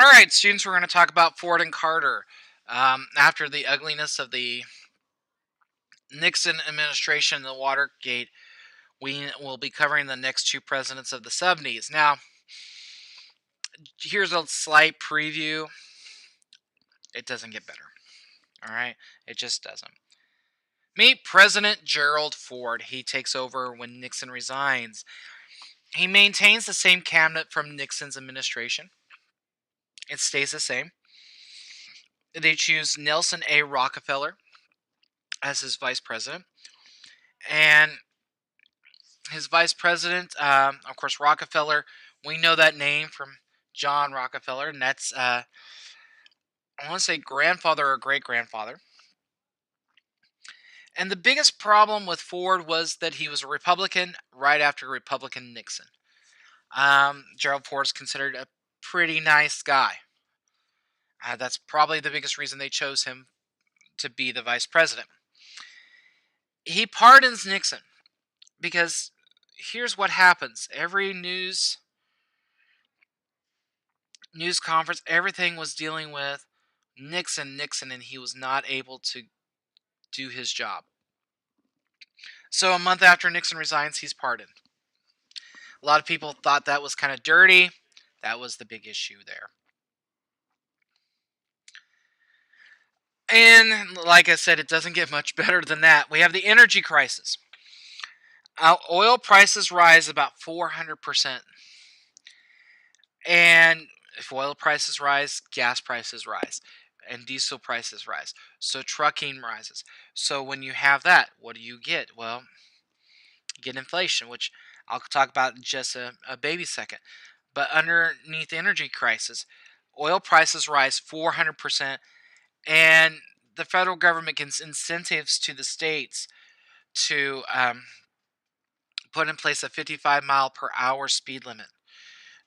All right, students, we're going to talk about Ford and Carter. After the ugliness of the Nixon administration and the Watergate, we will be covering the next two presidents of the 70s. Now, here's a slight preview. It doesn't get better. All right? It just doesn't. Meet President Gerald Ford. He takes over when Nixon resigns. He maintains the same cabinet from Nixon's administration. It stays the same. They choose Nelson A. Rockefeller as his vice president. And his vice president, of course, Rockefeller. We know that name from John Rockefeller, and that's, I want to say, grandfather or great grandfather. And the biggest problem with Ford was that he was a Republican right after Republican Nixon. Gerald Ford is considered a pretty nice guy. That's probably the biggest reason they chose him to be the vice president. He pardons Nixon because here's what happens. Every news conference, everything was dealing with Nixon, and he was not able to do his job. So a month after Nixon resigns, he's pardoned. A lot of people thought that was kind of dirty. That was the big issue there. And like I said, it doesn't get much better than that. We have the energy crisis. Oil prices rise about 400%. And if oil prices rise, gas prices rise. And diesel prices rise. So trucking rises. So when you have that, what do you get? Well, you get inflation, which I'll talk about in just a baby second. But underneath the energy crisis, oil prices rise 400%, and the federal government gives incentives to the states to put in place a 55 mile per hour speed limit.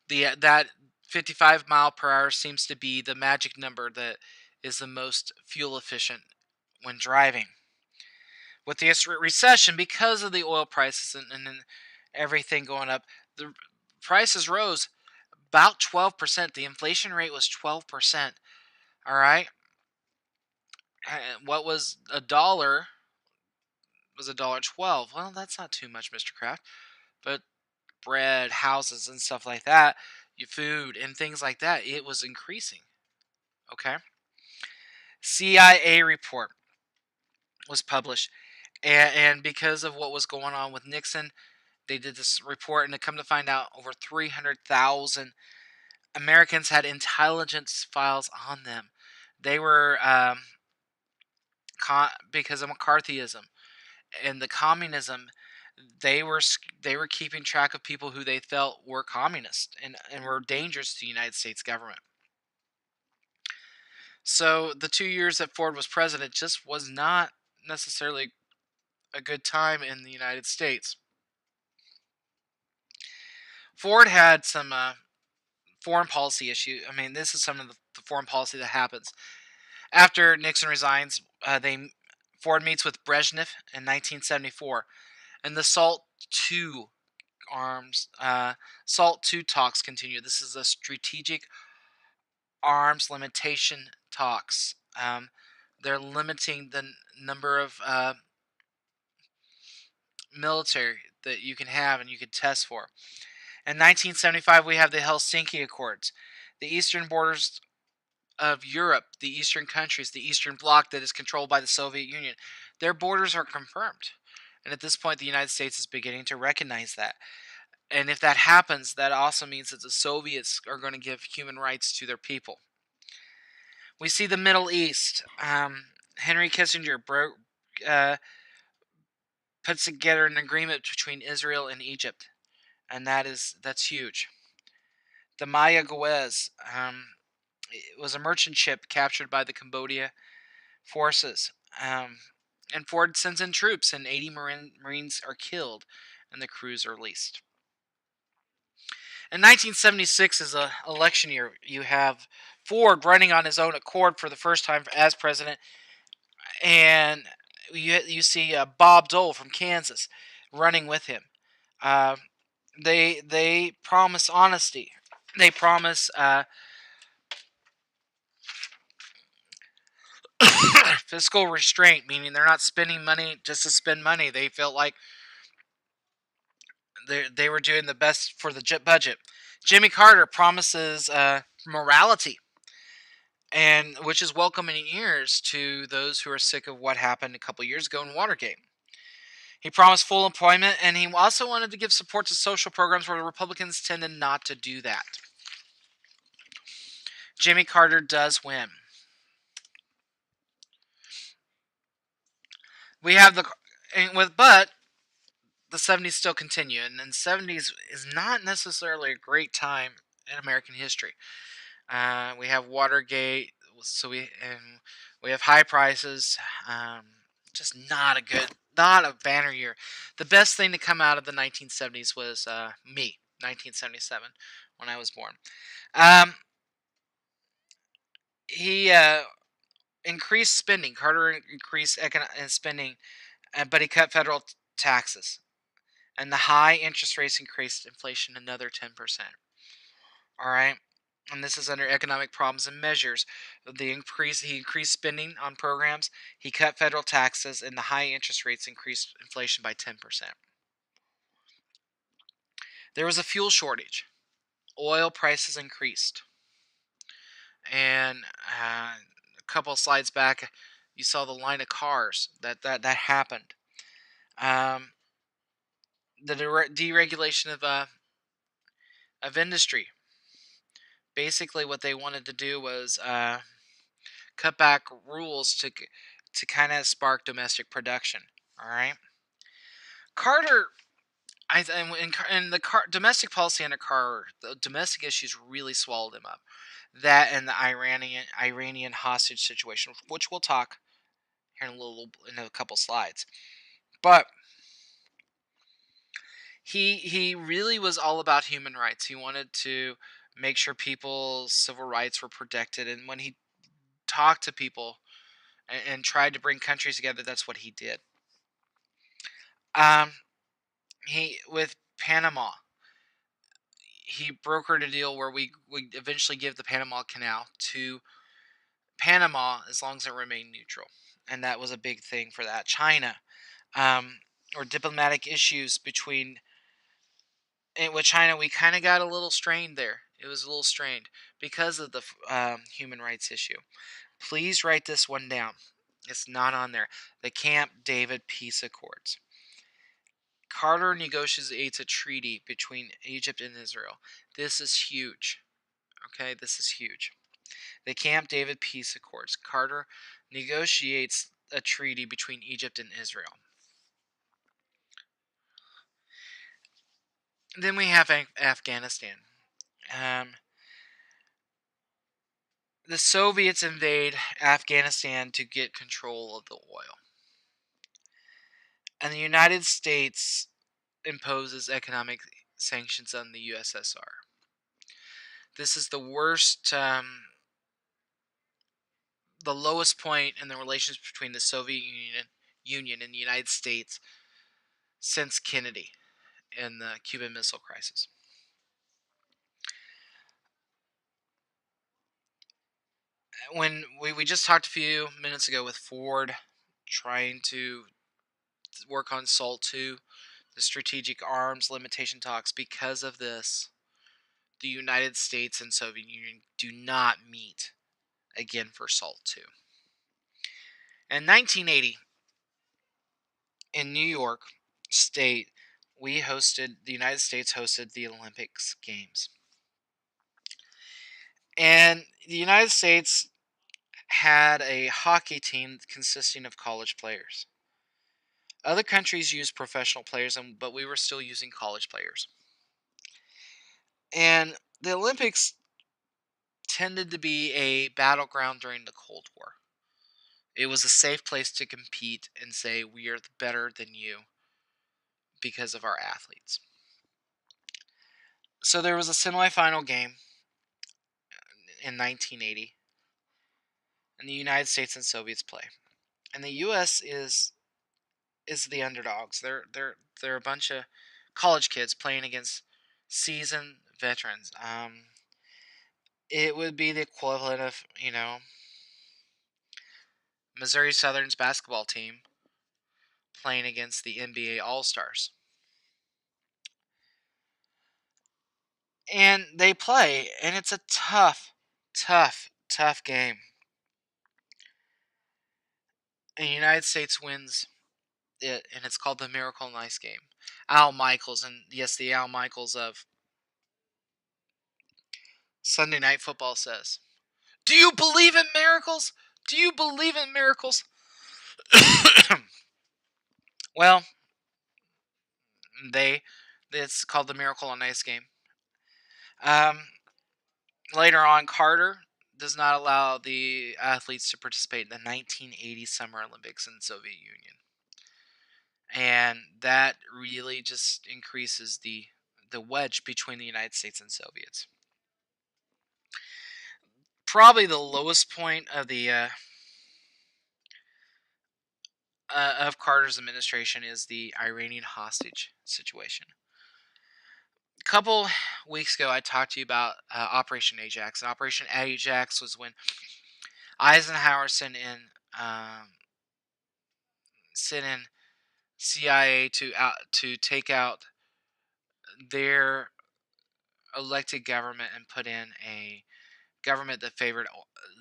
That 55 mile per hour seems to be the magic number that is the most fuel efficient when driving. With the recession, because of the oil prices and everything going up, the prices rose about 12%. The inflation rate was 12%. All right. What was a dollar was $1.12. Well, that's not too much, Mr. Kraft. But bread, houses, and stuff like that, your food and things like that, it was increasing. Okay. CIA report was published, and because of what was going on with Nixon, they did this report, and they come to find out over 300,000 Americans had intelligence files on them. They were because of McCarthyism and the communism. They were keeping track of people who they felt were communist and were dangerous to the United States government. So the 2 years that Ford was president just was not necessarily a good time in the United States. Ford had some foreign policy issue. I mean, this is some of the foreign policy that happens after Nixon resigns. Ford meets with Brezhnev in 1974, and the SALT II talks continue. This is a strategic arms limitation talks. They're limiting the number of military that you can have and you can test for. In 1975, we have the Helsinki Accords. The eastern borders of Europe, the eastern countries, the Eastern Bloc that is controlled by the Soviet Union, their borders are confirmed. And at this point, the United States is beginning to recognize that. And if that happens, that also means that the Soviets are going to give human rights to their people. We see the Middle East. Henry Kissinger puts together an agreement between Israel and Egypt, and that's huge. The Maya Goez it was a merchant ship captured by the Cambodia forces, and Ford sends in troops, and 80 Marines are killed, and the crews are released. In 1976 is an election year. You have Ford running on his own accord for the first time as president, and you see Bob Dole from Kansas running with him. Uh, they promise honesty. They promise Fiscal restraint, meaning they're not spending money just to spend money. They felt like they were doing the best for the budget. Jimmy Carter promises morality, and which is welcoming ears to those who are sick of what happened a couple years ago in Watergate. He promised full employment, and he also wanted to give support to social programs where the Republicans tended not to do that. Jimmy Carter does win. We have but the 70s still continue, and the 70s is not necessarily a great time in American history. We have Watergate, so we have high prices. Just not a banner year. The best thing to come out of the 1970s was 1977, when I was born. Um, he increased spending. Carter increased spending, but he cut federal taxes, and the high interest rates increased inflation another 10%. All right. And this is under economic problems and measures. He increased spending on programs, he cut federal taxes, and the high interest rates increased inflation by 10%. There was a fuel shortage. Oil prices increased. And a couple of slides back, you saw the line of cars that happened. Um, the deregulation of industry. Basically, what they wanted to do was cut back rules to kind of spark domestic production. All right, Carter. And the domestic policy under Carter, the domestic issues really swallowed him up. That and the Iranian hostage situation, which we'll talk here in a couple slides. But he really was all about human rights. He wanted to make sure people's civil rights were protected, and when he talked to people and tried to bring countries together, that's what he did. Um, he with Panama, he brokered a deal where we eventually give the Panama Canal to Panama as long as it remained neutral, and that was a big thing for that. China, or diplomatic issues between and with China, we kind of got a little strained there. It was a little strained because of the human rights issue. Please write this one down. It's not on there. The Camp David Peace Accords. Carter negotiates a treaty between Egypt and Israel. This is huge. Okay, this is huge. The Camp David Peace Accords. Carter negotiates a treaty between Egypt and Israel. Then we have Afghanistan. Um, the Soviets invade Afghanistan to get control of the oil. And the United States imposes economic sanctions on the USSR. This is the worst, the lowest point in the relations between the Soviet Union and the United States since Kennedy and the Cuban Missile Crisis. When we just talked a few minutes ago with Ford trying to work on SALT 2, the strategic arms limitation talks, because of this, the United States and Soviet Union do not meet again for SALT 2. In 1980, in New York State, the United States hosted the Olympics Games. And the United States had a hockey team consisting of college players. Other countries used professional players, but we were still using college players. And the Olympics tended to be a battleground during the Cold War. It was a safe place to compete and say we are better than you because of our athletes. So there was a semifinal game in 1980, and the United States and Soviets play. And the U.S. is the underdogs. They're a bunch of college kids playing against seasoned veterans. It would be the equivalent of Missouri Southern's basketball team playing against the NBA All-Stars. And they play, and it's a tough game. And the United States wins it, and it's called the Miracle on Ice game. Al Michaels, and yes, the Al Michaels of Sunday Night Football says, "Do you believe in miracles? Do you believe in miracles?" Well, they it's called the Miracle on Ice game. Um, Later on, Carter does not allow the athletes to participate in the 1980 Summer Olympics in the Soviet Union, and that really just increases the wedge between the United States and Soviets. Probably the lowest point of the of Carter's administration is the Iranian hostage situation. A couple weeks ago, I talked to you about Operation Ajax. And Operation Ajax was when Eisenhower sent in CIA to take out their elected government and put in a government that favored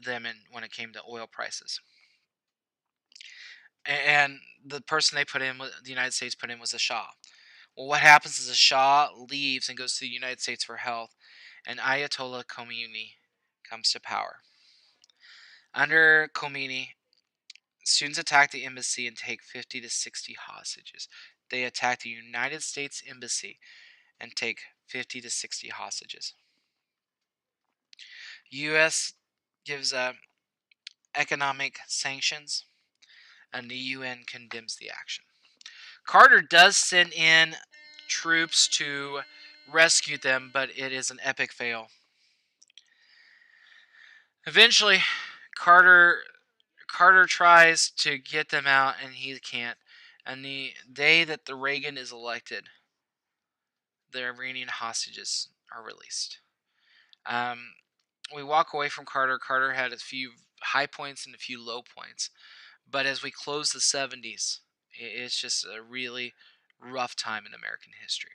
them when it came to oil prices. And the person they put in, the United States put in, was the Shah. Well, what happens is the Shah leaves and goes to the United States for health, and Ayatollah Khomeini comes to power. Under Khomeini, students attack the embassy and take 50 to 60 hostages. They attack the United States embassy and take 50 to 60 hostages. U.S. gives economic sanctions, and the UN condemns the action. Carter does send in troops to rescue them, but it is an epic fail. Eventually, Carter tries to get them out, and he can't. And the day that the Reagan is elected, the Iranian hostages are released. We walk away from Carter. Carter had a few high points and a few low points. But as we close the 70s, it's just a really rough time in American history.